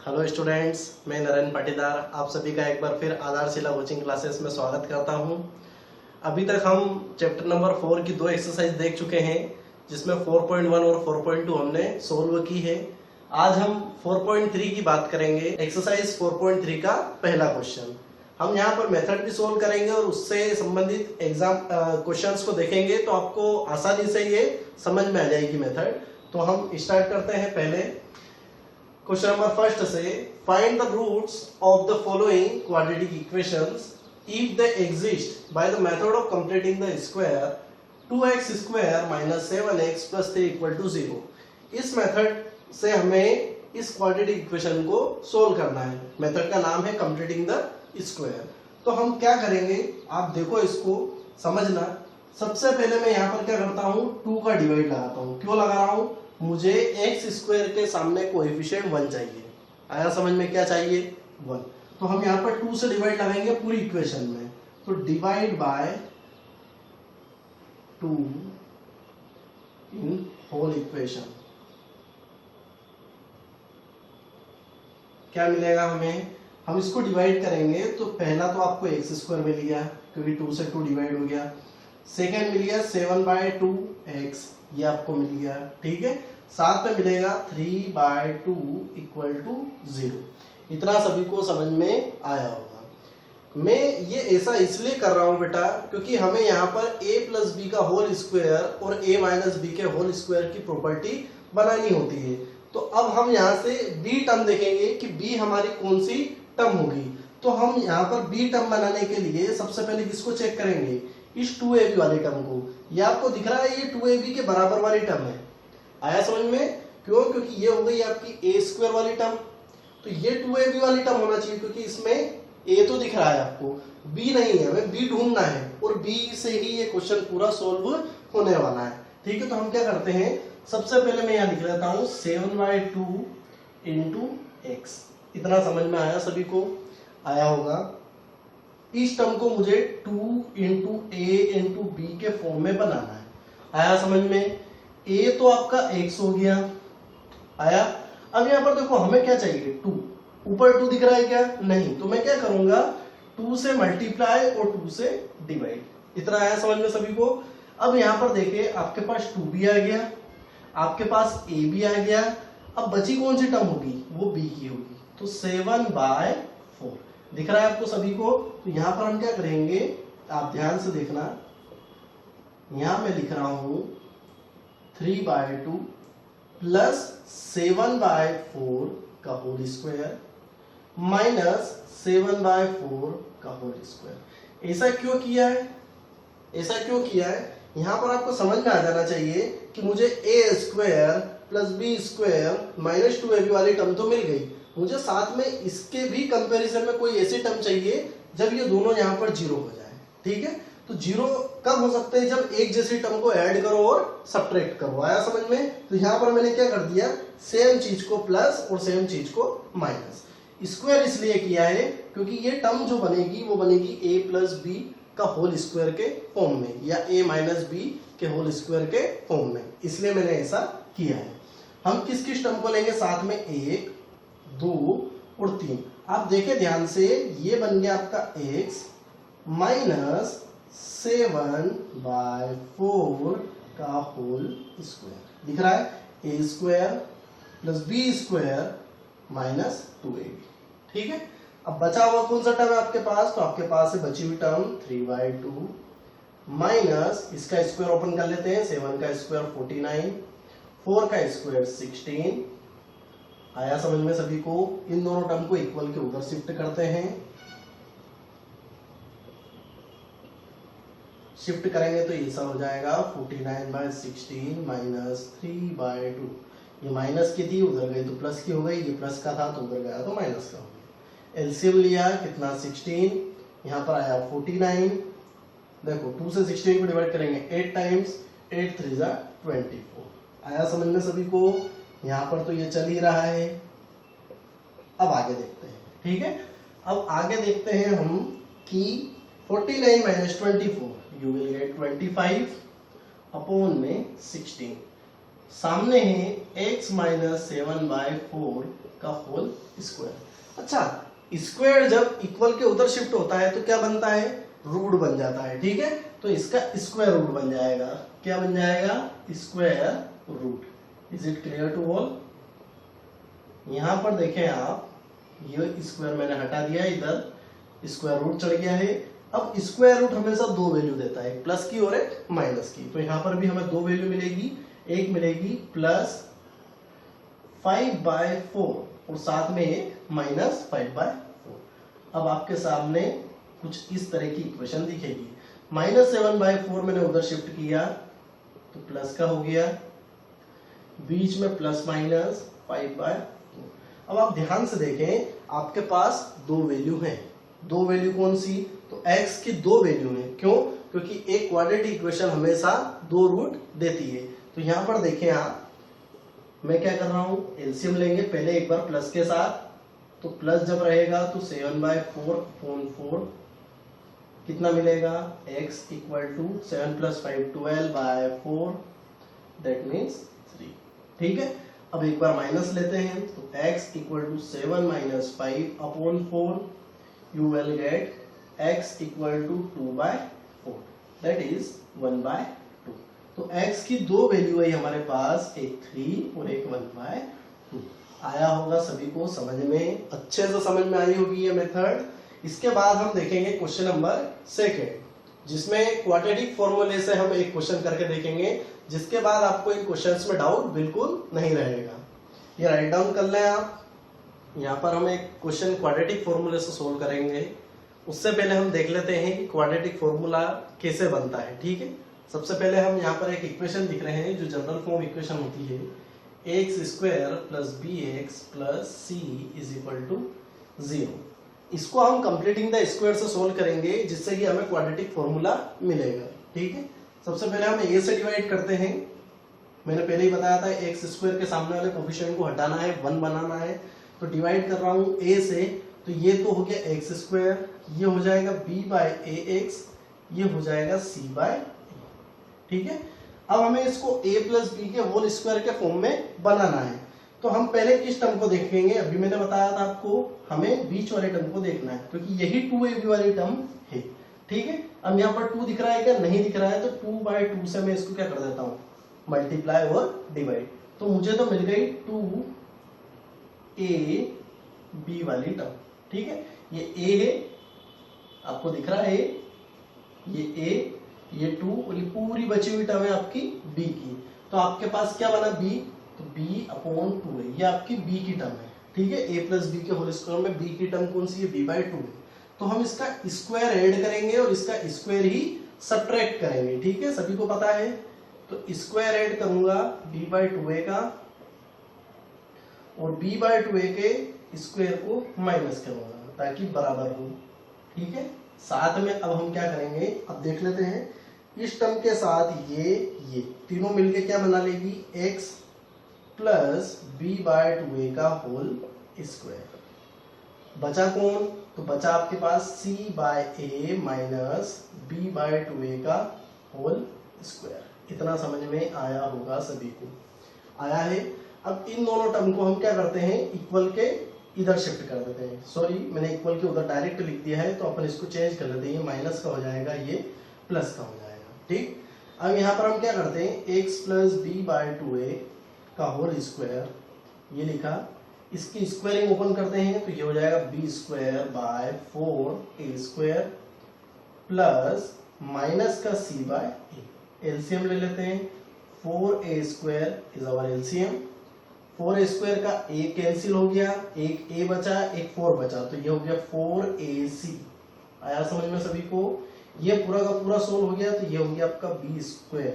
Hello students, मैं नरेंद्र पाटीदार आप सभी का एक बार फिर आधारशिला कोचिंग क्लासेस में स्वागत करता हूं। अभी तक हम चैप्टर नंबर 4 की दो एक्सरसाइज देख चुके हैं, जिसमें 4.1 और 4.2 हमने सोल्व की है। आज हम 4.3 की बात करेंगे। एक्सरसाइज 4.3 का पहला क्वेश्चन हम यहाँ पर मेथड भी सोल्व करेंगे और उससे संबंधित एग्जाम क्वेश्चंस को देखेंगे, तो आपको आसानी से ये समझ में आ जाएगी मेथड। तो हम स्टार्ट करते हैं पहले क्वेश्चन नंबर फर्स्ट से। Find the roots of the following quadratic equations if they exist by the method of completing the square 2x square minus 7x plus 3 equal to 0। इस मेथड से हमें इस क्वाड्रेटिक इक्वेशन को solve करना है। Method का नाम है कंप्लीटिंग द स्क्वायर। तो हम क्या करेंगे, आप देखो, इसको समझना। सबसे पहले मैं यहाँ पर क्या करता हूँ, 2 का डिवाइड लगाता हूँ। क्यों लगा रहा हूँ, मुझे x स्क्वायर के सामने कोएफिशिएंट 1 चाहिए। आया समझ में, क्या चाहिए, 1। तो हम यहाँ पर 2 से डिवाइड लगाएंगे पूरी इक्वेशन में। तो divide by 2 in whole equation क्या मिलेगा हमें, हम इसको डिवाइड करेंगे तो पहला तो आपको x स्क्वायर मिल गया क्योंकि 2 से 2 डिवाइड हो गया। सेकेंड मिल गया 7/2x, ये आपको मिल गया, ठीक है। साथ में मिलेगा 3/2 इक्वल टू 0। इतना सभी को समझ में आया होगा। मैं ये ऐसा इसलिए कर रहा हूं बेटा, क्योंकि हमें यहाँ पर a प्लस बी का होल स्क्वायर और a माइनस बी के होल स्क्वायर की प्रॉपर्टी बनानी होती है। तो अब हम यहाँ से b टर्म देखेंगे कि b हमारी कौन सी टर्म होगी। तो हम यहाँ पर b टर्म बनाने के लिए सबसे पहले किसको चेक करेंगे, इस 2ab वाले टर्म को। ये आपको दिख रहा है, ये 2ab के बराबर वाली टर्म है। आया समझ में, क्यों, क्योंकि ये हो गई आपकी a स्क्वायर वाली टर्म। तो ये 2ab वाली टर्म होना चाहिए, क्योंकि इसमें a तो दिख रहा है आपको, b नहीं है, हमें b ढूंढना है और b से ही ये क्वेश्चन पूरा सोल्व होने वाला है। ठीक है, तो हम क्या करते हैं, सबसे पहले मैं यहाँ लिख लेता हूँ 7/2 इंटू एक्स। इतना समझ में आया, सभी को आया होगा। इस टर्म को मुझे 2 इंटू ए इंटू बी के फॉर्म में बनाना है। आया समझ में, a तो आपका x हो गया, आया। अब यहाँ पर देखो हमें क्या चाहिए, 2। ऊपर 2 दिख रहा है क्या, नहीं, तो मैं क्या करूंगा, 2 से मल्टीप्लाई और 2 से डिवाइड। इतना आया समझ में सभी को। अब यहाँ पर देखिए, आपके पास 2 भी आ गया, आपके पास a भी आ गया। अब बची कौन सी टर्म होगी, वो b की होगी। तो 7/4 दिख रहा है आपको सभी को। तो यहाँ पर हम क्या करेंगे, आप ध्यान से देखना, यहां मैं लिख रहा हूं 3/2 प्लस 7/4 का होल स्क्वायर माइनस 7/4 का होल स्क्वायर। ऐसा क्यों किया है, ऐसा क्यों किया है, यहां पर आपको समझ में आ जाना चाहिए कि मुझे a square plus B square minus 2ab वाली टर्म तो मिल गई, मुझे साथ में इसके भी कंपैरिजन में कोई ऐसी टर्म चाहिए जब ये दोनों यहाँ पर 0 हो जाए। ठीक है, तो 0 कब हो सकते हैं, जब एक जैसी टर्म को ऐड करो और सब्ट्रैक्ट करो। आया समझ में। तो यहाँ पर मैंने क्या कर दिया, सेम चीज को प्लस और सेम चीज को माइनस। स्क्वायर इसलिए किया है क्योंकि ये टर्म जो बनेगी वो बनेगी a प्लस बी का होल स्क्वायर के फॉर्म में, या a माइनस बी के होल स्क्वायर के फॉर्म में, इसलिए मैंने ऐसा किया है। हम किस किस टर्म को लेंगे साथ में, 1, 2 और 3। आप देखें ध्यान से, ये बन गया आपका x माइनस 7/4 का होल स्क्वायर। दिख रहा है, a square plus B square minus 2ab। ठीक है, अब बचा हुआ कौन सा टर्म है आपके पास, तो आपके पास है बची हुई टर्म 3/2 माइनस, इसका स्क्वायर ओपन कर लेते हैं, 7 का स्क्वायर 49, 4 का स्क्वायर 16। आया समझ में सभी को। इन दोनों टर्म को इक्वल के उधर शिफ्ट करते हैं, शिफ्ट करेंगे तो ऐसा हो जाएगा 49/16 माइनस 3/2। ये माइनस की थी, उधर गई तो प्लस की हो गई, ये प्लस का था तो उधर गया तो माइनस का हो गया। एलसीएम लिया कितना, 16, यहाँ पर आया 49। देखो 2 से 16 को डिवाइड करेंगे 8 टाइम्स, 8 3 जा 24। आया समझ में सभी को। यहाँ पर तो ये चल ही रहा है। अब आगे देखते हैं, ठीक है। अब आगे देखते हैं हम कि 49 minus 24 you will gate 25 upon में 16। सामने है x माइनस 7/4 का होल स्क्वायर। अच्छा, स्क्वायर जब इक्वल के उधर शिफ्ट होता है तो क्या बनता है, रूट बन जाता है। ठीक है, तो इसका स्क्वायर रूट बन जाएगा। क्या बन जाएगा, square root. Is it clear to all? यहां पर देखें आप, ये स्क्वायर मैंने हटा दिया, इधर स्क्वायर रूट चढ़ गया है। अब स्क्वायर रूट हमेशा दो वैल्यू देता है, एक प्लस की और एक माइनस की। तो यहां पर भी हमें दो वैल्यू मिलेगी, एक मिलेगी प्लस 5/4 और साथ में एक माइनस 5/4। अब आपके सामने कुछ इस तरह की इक्वेशन दिखेगी। -7/4 मैंने उधर शिफ्ट किया तो प्लस का हो गया, बीच में प्लस माइनस 5/4। अब आप ध्यान से देखें, आपके पास दो वैल्यू हैं। दो वैल्यू कौन सी, तो x की दो वैल्यू है। क्यों, क्योंकि एक क्वाड्रेटिक इक्वेशन हमेशा दो रूट देती है। तो यहां पर देखें आप, मैं क्या कर रहा हूं, एलसीएम लेंगे पहले एक बार प्लस के साथ। तो प्लस जब रहेगा तो 7/4 कितना मिलेगा, x equal to 7 + 5 12/4, that means 3। ठीक है, अब एक बार माइनस लेते हैं तो x equal to 7 - 5/4, you will get x equal to 2/4, that is 1/2। तो x की दो वैल्यू है हमारे पास, एक 3 और एक 1/2। आया होगा सभी को समझ में, अच्छे से समझ में आई होगी ये मेथड। इसके बाद हम देखेंगे क्वेश्चन नंबर 2, जिसमें क्वाड्रेटिक फॉर्मूले से हम एक क्वेश्चन करके देखेंगे, जिसके बाद आपको इन क्वेश्चंस में डाउट बिल्कुल नहीं रहेगा। ये राइट डाउन कर लें आप। यहाँ पर हम एक क्वेश्चन क्वाड्रेटिक फॉर्मूले से सोल्व करेंगे। उससे पहले हम देख लेते हैं कि क्वाड्रेटिक फॉर्मूला कैसे बनता है। ठीक है, सबसे पहले हम यहाँ पर एक इक्वेशन दिख रहे हैं जो जनरल फॉर्म इक्वेशन होती है, x² + bx + c = 0। इसको हम कंप्लीटिंग द स्क्वायर से सोल्व करेंगे, जिससे कि हमें क्वाड्रेटिक फॉर्मूला मिलेगा। ठीक है, सबसे पहले हम a से डिवाइड करते हैं। मैंने पहले ही बताया था x² के सामने वाले कोफिशिएंट को हटाना है, 1 बनाना है। तो डिवाइड कर रहा हूं a से, तो ये तो हो गया x², ये हो जाएगा b/ax, ये हो जाएगा c/a। ठीक है, अब हमें इसको a + b के होल स्क्वायर के फॉर्म में बनाना है। तो हम पहले किस टर्म को देखेंगे, अभी मैंने बताया था आपको, हमें बीच वाले टर्म को देखना है, क्योंकि यही 2ab वाली टर्म है। ठीक है, अब यहाँ पर 2 दिख रहा है क्या, नहीं दिख रहा है, तो 2/2 से मैं इसको क्या कर देता हूँ, मल्टीप्लाई और डिवाइड। तो मुझे तो मिल गई 2ab वाली टर्म। ठीक है, ये a है, आपको दिख रहा है, ये a, ये 2 और ये पूरी बची हुई टर्म है आपकी b की। तो आपके पास क्या बना b, तो b/2 है, ये आपकी b की टर्म है। ठीक है, a + b के होल स्क्वायर में b की टर्म कौन सी है, b/2 है। तो हम इसका स्क्वायर ऐड करेंगे और इसका स्क्वायर ही सब्ट्रैक्ट करेंगे। ठीक है, सभी को पता है। तो स्क्वायर ऐड करूंगा b/2a का, और b/2a के स्क्वायर को माइनस करूंगा ताकि बराबर हो। ठीक है, साथ में अब हम क्या करेंगे, अब देख लेते हैं, इस टर्म के साथ ये तीनों मिलके क्या बना लेगी, x + b/2a का होल स्क्वायर। बचा कौन, तो बचा आपके पास c/a माइनस b/2a का होल स्क्वायर। इतना समझ में आया होगा सभी को, आया है। अब इन दोनों टर्म को हम क्या करते हैं, इक्वल के इधर शिफ्ट कर देते हैं। सॉरी, मैंने इक्वल के उधर डायरेक्ट लिख दिया है, तो अपन इसको चेंज कर लेते हैं। ये माइनस का हो जाएगा, ये प्लस का हो जाएगा। ठीक, अब यहाँ पर हम क्या करते हैं, x + b/2a का होल स्क्वायर, ये लिखा, इसकी स्क्वायरिंग ओपन करते हैं, तो ये हो जाएगा b²/4a² प्लस माइनस का c/a। एलसीएम ले लेते हैं, 4a² is our LCM. 4a² का a कैंसिल हो गया, एक a बचा, एक 4 बचा, तो ये हो गया 4ac। आया समझ में सभी को, ये पूरा का पूरा सोल्व हो गया, तो ये हो गया आपका b²।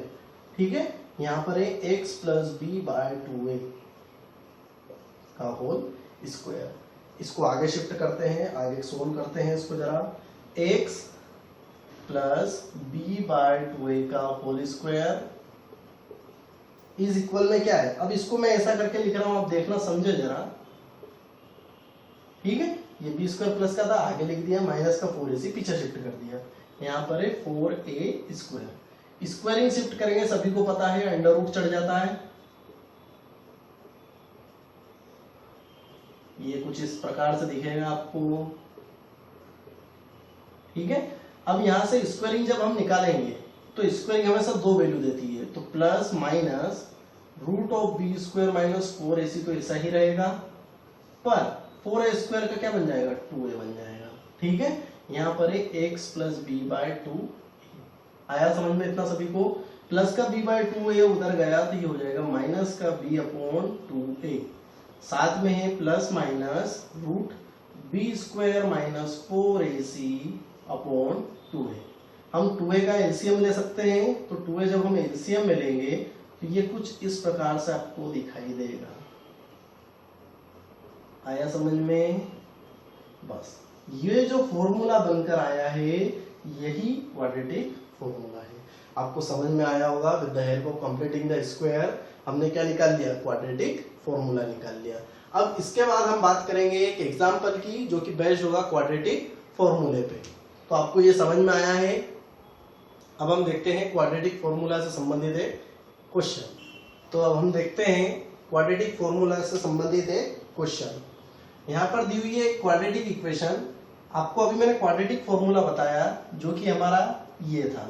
ठीक है, यहाँ पर है x + b/2a का होल स्क्वायर। इसको आगे शिफ्ट करते हैं, आगे सोल्व करते हैं इसको जरा। x + b/2a का होल स्क्वायर इज इक्वल में क्या है, अब इसको मैं ऐसा करके लिख रहा हूं, आप देखना समझे जरा। ठीक है, ये b² प्लस का था, आगे लिख दिया, माइनस का 4ac पीछे शिफ्ट कर दिया। यहाँ पर है 4a²। स्क्वायरिंग शिफ्ट करेंगे, सभी को पता है, अंडर रूट चढ़ जाता है। ये कुछ इस प्रकार से दिखेगा आपको, ठीक है। अब यहाँ से स्क्वायरिंग जब हम निकालेंगे तो स्क्वायरिंग हमेशा दो वैल्यू देती है, तो plus minus root of B square minus 4ac तो ऐसा ही रहेगा, पर 4a स्क्वायर का क्या बन जाएगा, 2a बन जाएगा, ठीक है। यहाँ पर है x प्लस बी बाय 2। आया समझ में इतना सभी को? प्लस का b बाय 2a उधर गया तो ये हो जाएगा माइनस का b अपॉन 2a, साथ में है plus minus root B square minus 4ac upon 2a। हम 2a का एलसीएम ले सकते हैं, तो 2a जब हम एलसीएम में लेंगे तो ये कुछ इस प्रकार से आपको दिखाई देगा। आया समझ में? बस ये जो फॉर्मूला बनकर आया है यही क्वाड्रेटिक फॉर्मूला है। आपको समझ में आया होगा, with the help of completing the square हमने क्या निकाल लिया, क्वाड्रेटिक फॉर्मूला निकाल लिया। अब इसके बाद हम बात करेंगे एक एग्जांपल की जो कि बेस्ड होगा क्वाड्रेटिक फॉर्मूले पे। तो आपको ये समझ में आया है। अब हम देखते हैं क्वाड्रेटिक फॉर्मूला से संबंधित एक क्वेश्चन। तो अब हम देखते हैं क्वाड्रेटिक फॉर्मूला से संबंधित एक क्वेश्चन। यहाँ पर दी हुई है क्वाड्रेटिक इक्वेशन। आपको अभी मैंने क्वाड्रेटिक फॉर्मूला बताया जो कि हमारा ये था,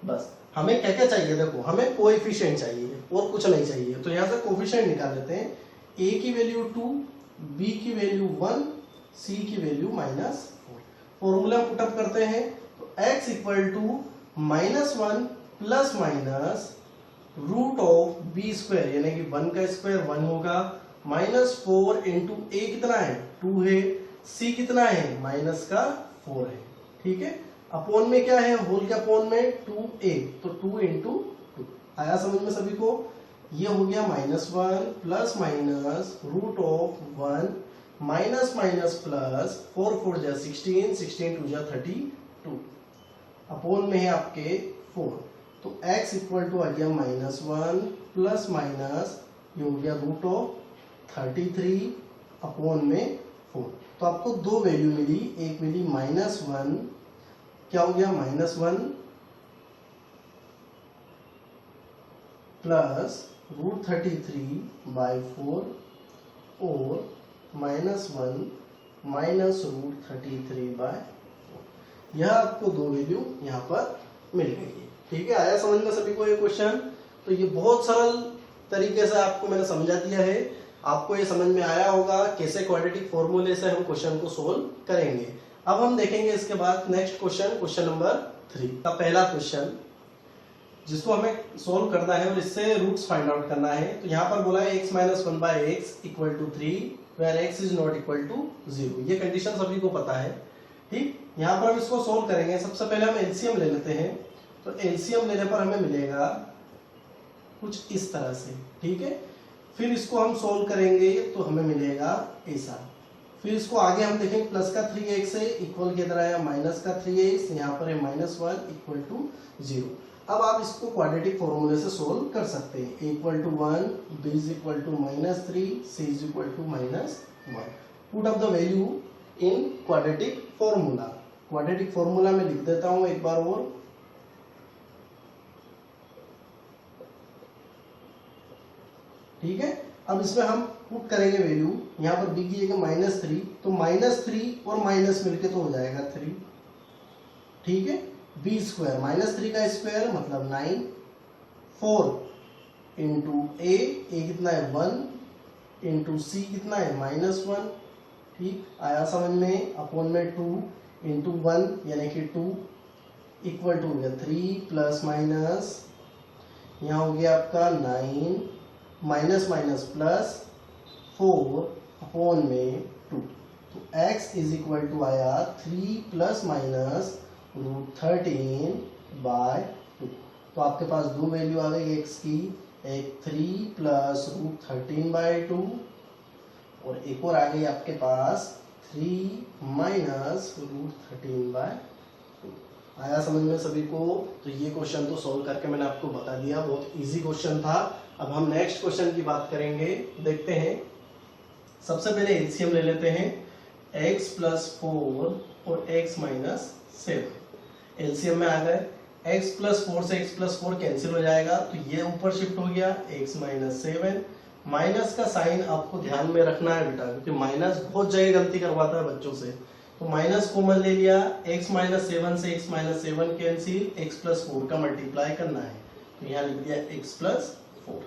बस हमें क्या क्या चाहिए, देखो हमें कोएफिशिएंट चाहिए और कुछ नहीं चाहिए। तो यहाँ से कोएफिशिएंट निकाल लेते हैं। a की वैल्यू 2, b की वैल्यू 1, c की वैल्यू -4। फॉर्मूला पुटअप करते हैं तो x equal to -1 plus minus root of B square यानी कि 1 का स्क्वायर 1 होगा, -4 इंटू a कितना है 2 है, c कितना है माइनस का 4 है, ठीक है। अपोन में क्या है, होल के अपोन में 2a, तो 2 इंटू 2। आया समझ में सभी को? ये हो गया -1 plus minus root of 1 minus minus plus 4 4 जा 16, 16 2 जा 32, अपोन में है आपके 4। तो x इक्वल टू आ गया -1 प्लस माइनस ये हो गया रूट ऑफ 33 अपोन में 4। तो आपको दो वैल्यू मिली, एक मिली -1, क्या हो गया -1 प्लस रूट 33 बाई 4 और -1 माइनस रूट 33 बाय 4। यह आपको दो वैल्यू यहाँ पर मिल गई है, ठीक है। आया समझ में सभी को ये क्वेश्चन? तो ये बहुत सरल तरीके से आपको मैंने समझा दिया है। आपको ये समझ में आया होगा कैसे क्वाड्रेटिक फॉर्मूले से हम क्वेश्चन को सोल्व करेंगे। अब हम देखेंगे इसके बाद नेक्स्ट क्वेश्चन, क्वेश्चन नंबर 3 का पहला क्वेश्चन जिसको हमें सोल्व करना है और इससे रूट्स फाइंड आउट करना है। तो यहाँ पर बोला है x minus 1 by X equal to 3 where x is not equal to 0। ये कंडीशन सभी को पता है, ठीक। यहाँ पर हम इसको सोल्व करेंगे। सबसे पहले हम एलसीएम ले लेते हैं। तो एलसीएम लेने पर हमें मिलेगा कुछ इस तरह से, ठीक है। फिर इसको हम सोल्व करेंगे तो हमें मिलेगा ऐसा। फिर इसको आगे हम देखेंगे, प्लस का 3x है, इक्वल के इधर आया माइनस का 3x, यहाँ पर है -1 इक्वल टू 0। अब आप इसको क्वाड्रेटिक फॉर्मूले से सोल्व कर सकते हैं। a equal to 1, b is equal to -3, c is equal to -1। Put up the value in quadratic formula. Quadratic formula में लिख देता हूं एक बार और। ठीक है, अब इसमें हम पुट करेंगे वैल्यू। यहाँ पर b की जगह -3, तो -3 और माइनस मिलके तो हो जाएगा 3, ठीक है। बी स्क्वायर -3 का स्क्वायर मतलब 9, 4 इंटू ए कितना है 1 इंटू सी कितना है -1, ठीक। आया समझ में? अपॉन में 2 इंटू 1 यानी कि 2 इक्वल टू हो गया 3 प्लस माइनस यहाँ हो गया आपका 9 माइनस माइनस प्लस 4 अपॉन में 2। तो x इज इक्वल टू आया 3 प्लस माइनस रूट 13 बाय 2। तो आपके पास दो वैल्यू आ गई x की, एक 3 प्लस रूट 13 बाय 2 और एक और आ गई आपके पास 3 माइनस रूट 13 बाय 2। आया समझ में सभी को? तो ये क्वेश्चन तो सॉल्व करके मैंने आपको बता दिया, बहुत इजी क्वेश्चन था। अब हम नेक्स्ट क्वेश्चन की बात करेंगे, देखते हैं। सबसे पहले एलसीएम ले लेते हैं, x प्लस 4 और x माइनस 7। एलसीएम में आ गए x प्लस 4 से x प्लस 4 कैंसिल हो जाएगा, तो ये ऊपर शिफ्ट हो गया x माइनस 7। माइनस का साइन आपको ध्यान में रखना है बेटा, क्योंकि माइनस बहुत जगह गलती करवाता है बच्चों से। तो माइनस कॉमन ले लिया, x माइनस 7 से x minus 7 cancel, x plus 4 का मल्टीप्लाई करना है, तो यहाँ लिख दिया x प्लस 4।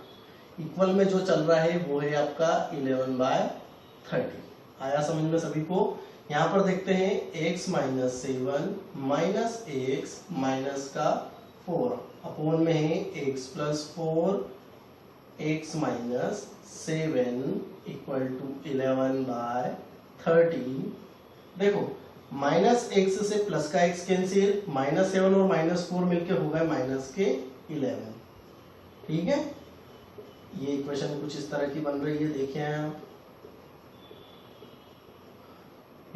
इक्वल में जो चल रहा है वो है आपका 11/30। आया समझ में सभी को? यहाँ पर देखते हैं x minus 7 minus X minus का 4 अपोन में है x plus 4 x minus 7 equal to 11/30। देखो माइनस एक्स से प्लस का x कैंसिल, माइनस 7 और माइनस 4 मिलके हो गए माइनस के 11। ठीक है, ये इक्वेशन कुछ इस तरह की बन रही है, देखिए आप।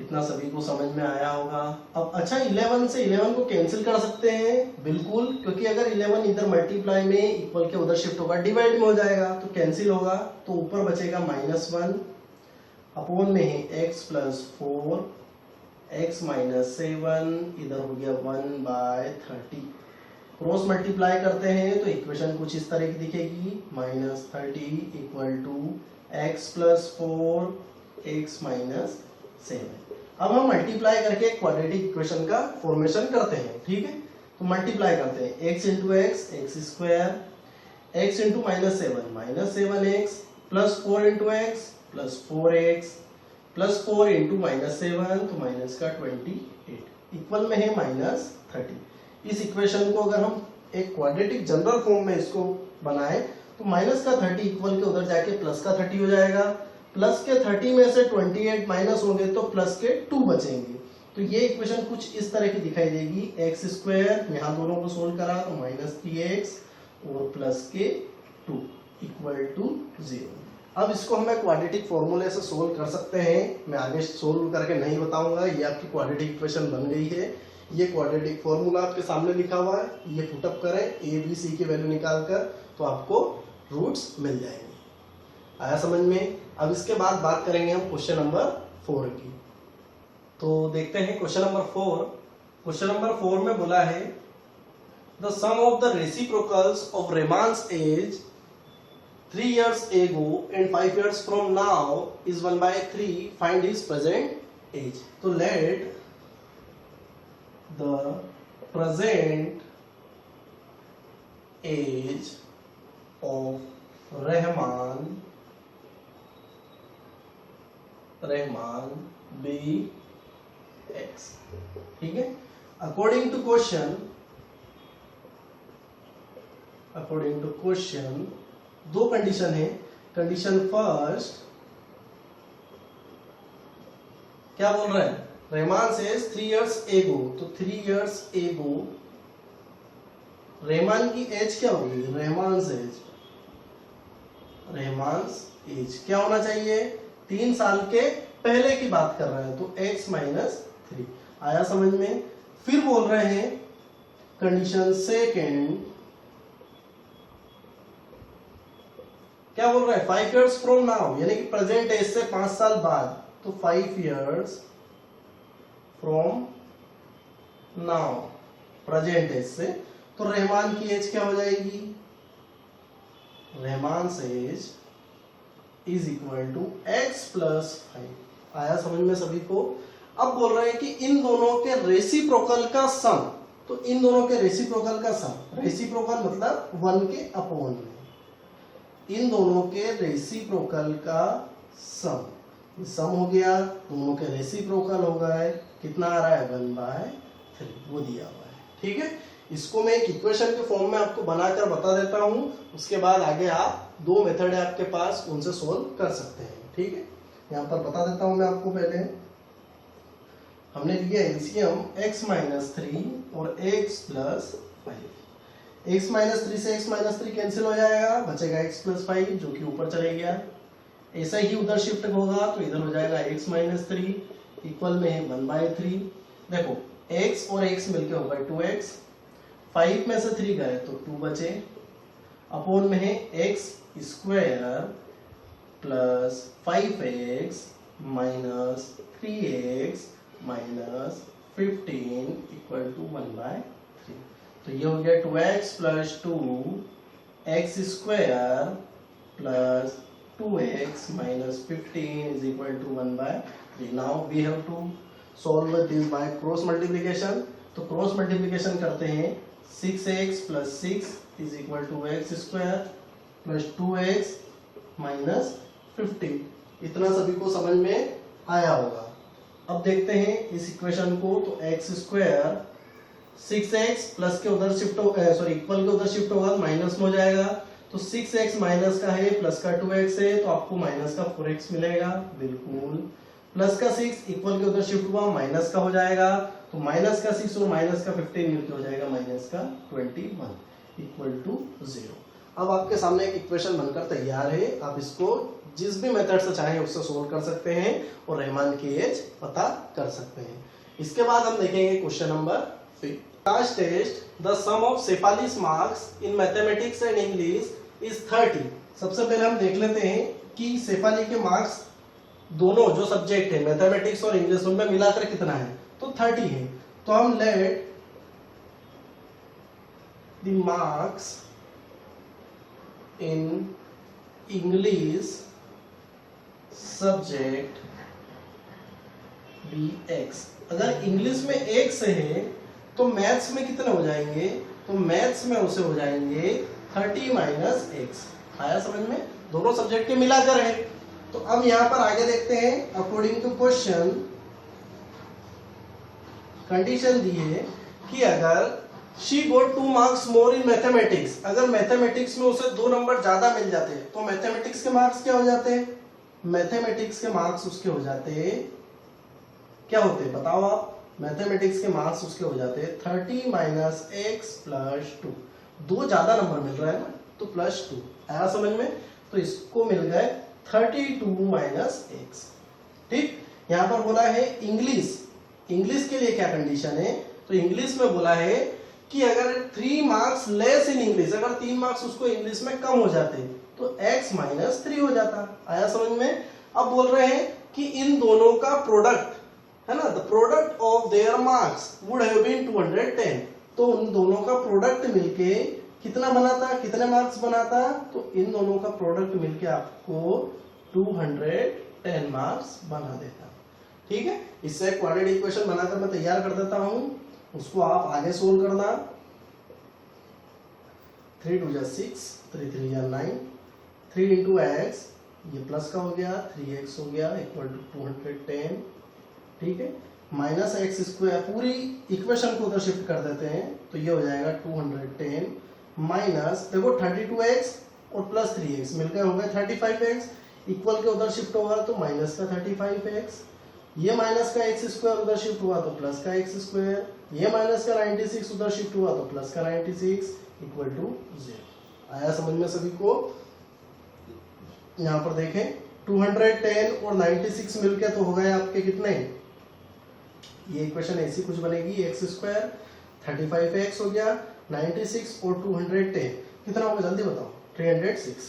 इतना सभी को समझ में आया होगा। अब अच्छा 11 से 11 को कैंसिल कर सकते हैं, बिल्कुल, क्योंकि अगर 11 इधर मल्टीप्लाई में इक्वल के उधर शिफ्ट होगा, डिवाइड में हो जाएगा तो कैंसिल होगा, तो ऊपर बचेगा -1 अपोन में है x प्लस 4 x माइनस 7 इधर हो गया 1/30। क्रॉस मल्टीप्लाई करते हैं तो इक्वेशन कुछ इस तरह की दिखेगी, -30 equal to x plus 4 x minus 7। अब हम मल्टीप्लाई करके क्वाड्रेटिक इक्वेशन का फॉर्मेशन करते हैं। ठीक है, तो मल्टीप्लाई करते हैं x into x x square, x into minus 7 minus 7x plus 4 into x plus 4x plus 4 into minus 7 तो माइनस का 28 इक्वल में है -30। इस इक्वेशन को अगर हम एक क्वाड्रेटिक जनरल फॉर्म में इसको बनाए तो माइनस का 30 इक्वल के उधर जाके प्लस का 30 हो जाएगा, प्लस के 30 में से 28 माइनस होंगे तो प्लस के 2 बचेंगे। तो ये इक्वेशन कुछ इस तरह की दिखाई देगी, एक्स स्क्वायर यहाँ दोनों को सोल्व करा तो -3x और प्लस के 2 इक्वल टू 0। अब इसको हमें क्वाड्रेटिक फॉर्मूले से सोल्व कर सकते हैं, मैं आगे सोल्व करके नहीं बताऊंगा। ये आपकी क्वाड्रेटिक इक्वेशन बन गई है, ये क्वाड्रेटिक फॉर्मूला आपके सामने लिखा हुआ है, ये पुटअप करें ए बी सी की वैल्यू निकाल कर तो आपको रूट्स मिल जाएंगे। आया समझ में? अब इसके बाद बात करेंगे हम क्वेश्चन नंबर 4 की। तो देखते हैं क्वेश्चन नंबर 4। क्वेश्चन नंबर 4 में बोला है the sum of the reciprocals of Rehman's age 3 years ago and 5 years from now is 1/3, find his present age। तो let the present age of Rahman be x। ठीक है, अकॉर्डिंग टू क्वेश्चन दो condition है। Condition first क्या बोल रहा है, Rahman says 3 years ago, तो 3 years ago रहमान की एज क्या होगी, रहमान्स एज क्या होना चाहिए, 3 साल के पहले की बात कर रहे हैं, तो x माइनस 3। आया समझ में? फिर बोल रहे हैं कंडीशन सेकेंड क्या बोल रहा है, 5 years फ्रॉम नाउ, यानी कि प्रेजेंट एज से 5 साल बाद, तो 5 years from now present age से, तो रहमान की एज क्या हो जाएगी, Rahman age is equal to x plus 5। आया समझ में सभी को? अब बोल रहे हैं कि इन दोनों के रेसिप्रोकल का सम, तो इन दोनों के रेसिप्रोकल का सम, रेसिप्रोकल मतलब 1 के अपोन में, इन दोनों के रेसिप्रोकल का सम हो गया, दोनों के रेसिप्रोकल हो गए, कितना आ रहा है 1/3, वो दिया हुआ है। ठीक है, इसको मैं एक इक्वेशन के फॉर्म में आपको बनाकर बता देता हूं, उसके बाद आगे आप 2 मेथड है आपके पास, उनसे सोल्व कर सकते हैं। ठीक है, यहाँ पर बता देता हूं मैं आपको। पहले हमने लिया एलसीएम x माइनस 3 और x प्लस 5। x माइनस 3 से x माइनस 3 कैंसिल हो जाएगा, बचेगा x प्लस 5 जो कि ऊपर चले गया। ऐसा ही उधर शिफ्ट होगा तो इधर हो जाएगा x माइनस 3 इक्वल में है 1/3। देखो x और x मिलके होगा 2x, 5 में से 3 गए तो 2 बचे, अपोन में है x square plus 5x minus 3x minus 15 equal to 1/3। तो ये हो गया 2x plus 2 X square plus 2x minus 15 is equal to 1/3। Now we have to solve this by cross multiplication. तो क्रॉस मल्टीप्लिकेशन करते हैं 6x plus 6 is equal to X square plus 2x minus 15। इतना सभी को समझ में आया होगा। अब देखते हैं इस इक्वेशन को। तो एक्स स्क्वायर 6x प्लस के उधर शिफ्ट हो इक्वल के उधर शिफ्ट होगा, माइनस में हो जाएगा। तो 6x माइनस का है, प्लस का 2x है, तो आपको माइनस का 4x मिलेगा, बिल्कुल। प्लस का 6 इक्वल के उधर शिफ्ट हुआ, माइनस का हो जाएगा। तो माइनस का 6 और माइनस का 15 मिलकर हो जाएगा माइनस का 21 इक्वल टू 0। अब आपके सामने एक इक्वेशन बनकर तैयार है। आप इसको जिस भी मेथड से चाहें उससे सोल्व कर सकते हैं और रहमान की एज पता कर सकते हैं। इसके बाद हम देखेंगे question number 5। Last test the sum of Shefali's marks in mathematics and English is 30। सबसे पहले हम देख लेते हैं कि शेफाली के मार्क्स दोनों जो सब्जेक्ट है मैथमेटिक्स और इंग्लिश उनमें मिलाकर कितना है। तो 30 है। तो हम let the marks in English subject be X. अगर इंग्लिश में एक से है तो मैथ्स में कितने हो जाएंगे। तो मैथ्स में उसे हो जाएंगे 30 माइनस एक्स। आया समझ में, दोनों सब्जेक्ट के मिलाकर है। तो अब यहां पर आगे देखते हैं। अकॉर्डिंग टू क्वेश्चन कंडीशन दी है कि अगर she got 2 marks more in mathematics, अगर मैथमेटिक्स में उसे 2 नंबर ज्यादा मिल जाते हैं तो मैथमेटिक्स के मार्क्स क्या हो जाते हैं। मैथमेटिक्स के मार्क्स उसके हो जाते हैं, क्या होते हैं बताओ आप। मैथमेटिक्स के मार्क्स उसके हो जाते हैं 30 माइनस एक्स प्लस 2। 2 ज्यादा नंबर मिल रहा है ना, तो प्लस 2। आया समझ में। तो इसको मिल गए 32 माइनस एक्स। ठीक, यहां पर बोला है इंग्लिश। इंग्लिश के लिए क्या कंडीशन है। तो इंग्लिश में बोला है कि अगर 3 मार्क्स लेस इन इंग्लिश, अगर 3 मार्क्स उसको इंग्लिश में कम हो जाते तो x माइनस 3 हो जाता। आया समझ में। अब बोल रहे हैं कि इन दोनों का प्रोडक्ट है ना, the product of their marks would have been 210। तो उन दोनों का प्रोडक्ट मिलके कितना बनाता, कितने मार्क्स बनाता। तो इन दोनों का प्रोडक्ट मिलके आपको 210 मार्क्स बना देता। ठीक है, इससे क्वाड्रेटिक इक्वेशन बनाकर मैं तैयार कर देता हूं, उसको आप आगे सोल्व करना। 3 2 6, 3 3 9, 3 इंटू एक्स, ये प्लस का हो गया, 3x हो गया इक्वल टू 210। ठीक है, माइनस एक्स स्क्वायर, पूरी इक्वेशन को उधर शिफ्ट कर देते हैं तो ये हो जाएगा 210 माइनस, देखो 32x और प्लस 3x मिलकर हो गया 35x। इक्वल के उधर शिफ्ट होगा तो माइनस का 35x, ये माइनस का एक्स स्क्वायर उधर शिफ्ट हुआ तो प्लस का एक्स स्क्वायर, ये माइनस का 96 उधर शिफ्ट हुआ तो प्लस का 96 इक्वल टू 0। आया समझ में सभी को। यहां पर देखें 210 और 96 मिलके तो हो गए आपके कितने। ये इक्वेशन ऐसी कुछ बनेगी, एक्स स्क्वायर 35x हो गया, 96 और 210 कितना होगा जल्दी बताओ। 306।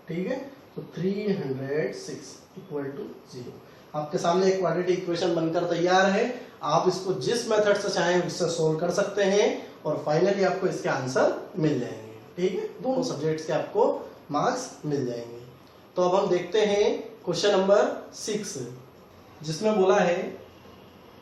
ठीक है, तो 306 इक्वल टू 0। आपके सामने एक क्वाड्रेटिक इक्वेशन बनकर तैयार है। आप इसको जिस मेथड से चाहें उससे सोल्व कर सकते हैं और फाइनली आपको इसके आंसर मिल जाएंगे। ठीक है, दोनों सब्जेक्ट्स के आपको मार्क्स मिल जाएंगे। तो अब हम देखते हैं क्वेश्चन नंबर 6, जिसमें बोला है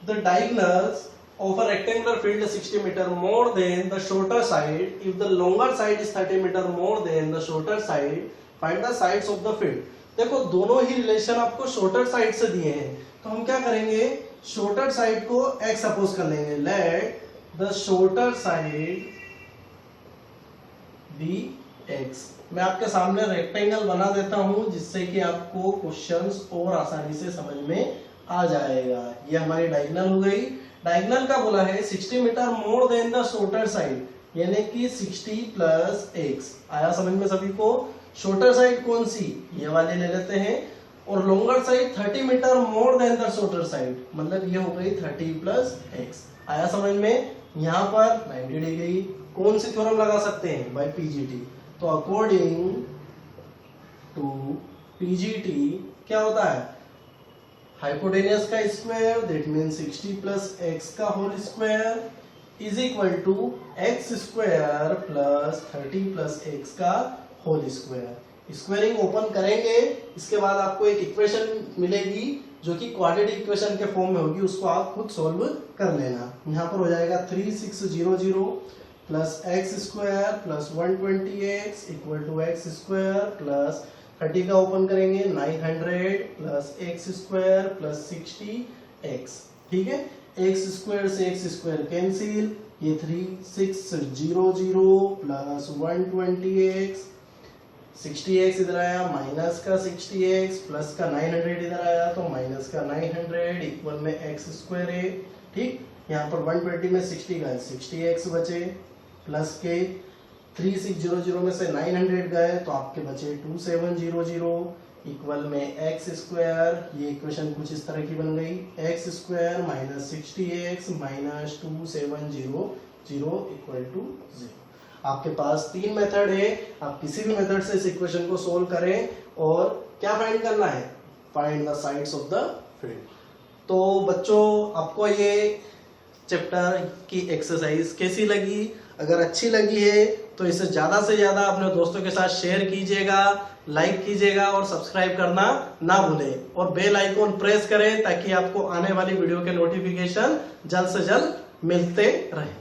the diagonals of a rectangular field 60 meter more than the shorter side if the longer side is 30 meter more than the shorter side, find the sides of the field। देखो दोनों ही relation आपको shorter side से दिए हैं, तो हम क्या करेंगे, शॉर्टर साइड को x सपोज कर लेंगे। Let the shorter side be x। मैं आपके सामने रेक्टेंगल बना देता हूं जिससे कि आपको क्वेश्चंस और आसानी से समझ में आ जाएगा। ये हमारी डायगोनल हो गई। डायगोनल का बोला है 60 metre more than the shorter side, यानी कि 60 प्लस x। आया समझ में सभी को। शॉर्टर साइड कौन सी, ये वाले ले लेते हैं, और longer side 30 metre more than the shorter side, मतलब ये हो गई 30 प्लस x। आया समझ में। यहाँ पर 90 डिग्री कौन सी थ्योरम लगा सकते हैं, बाय पीजीटी। तो अकॉर्डिंग टू पीजीटी क्या होता है, हाइपोटेनियस का square that means 60 plus x का whole square is equal to X square plus 30 plus X का होल स्क्वायर। स्क्वायरिंग ओपन करेंगे, इसके बाद आपको एक इक्वेशन मिलेगी जो कि क्वाड्रेटिक इक्वेशन के फॉर्म में होगी, उसको आप खुद सॉल्व कर लेना। यहाँ पर हो जाएगा 3600 plus X square plus 120x equal to X square plus 30 का ओपन करेंगे 900 plus X square plus 60x। ठीक है, एक्स स्क्वायर से एक्स स्क्वायर कैंसिल, ये 3600 प्लस 120x, 60x इधर आया माइनस का 60x प्लस का 900 इधर आया तो माइनस का 900 इक्वल में एक्स स्क्वायर है। ठीक, यहाँ पर 120 में 60 गए 60x बचे प्लस के 3600 में से 900 गए तो आपके बचे 2700 इक्वल में एक्स स्क्वायर। ये इक्वेशन कुछ इस तरह की बन गई, X square minus 60x minus 2700 equal to 0। आपके पास 3 मेथड है, आप किसी भी मेथड से इस इक्वेशन को सोल्व करें। और क्या फाइंड करना है, find the sides of the field. तो बच्चों आपको ये चैप्टर की एक्सरसाइज कैसी लगी? अगर अच्छी लगी है तो इसे ज्यादा से ज्यादा अपने दोस्तों के साथ शेयर कीजिएगा, लाइक कीजिएगा और सब्सक्राइब करना ना भूलें और बेल आइकॉन प्रेस करें ताकि आपको आने वाली वीडियो के नोटिफिकेशन जल्द से जल्द मिलते रहें।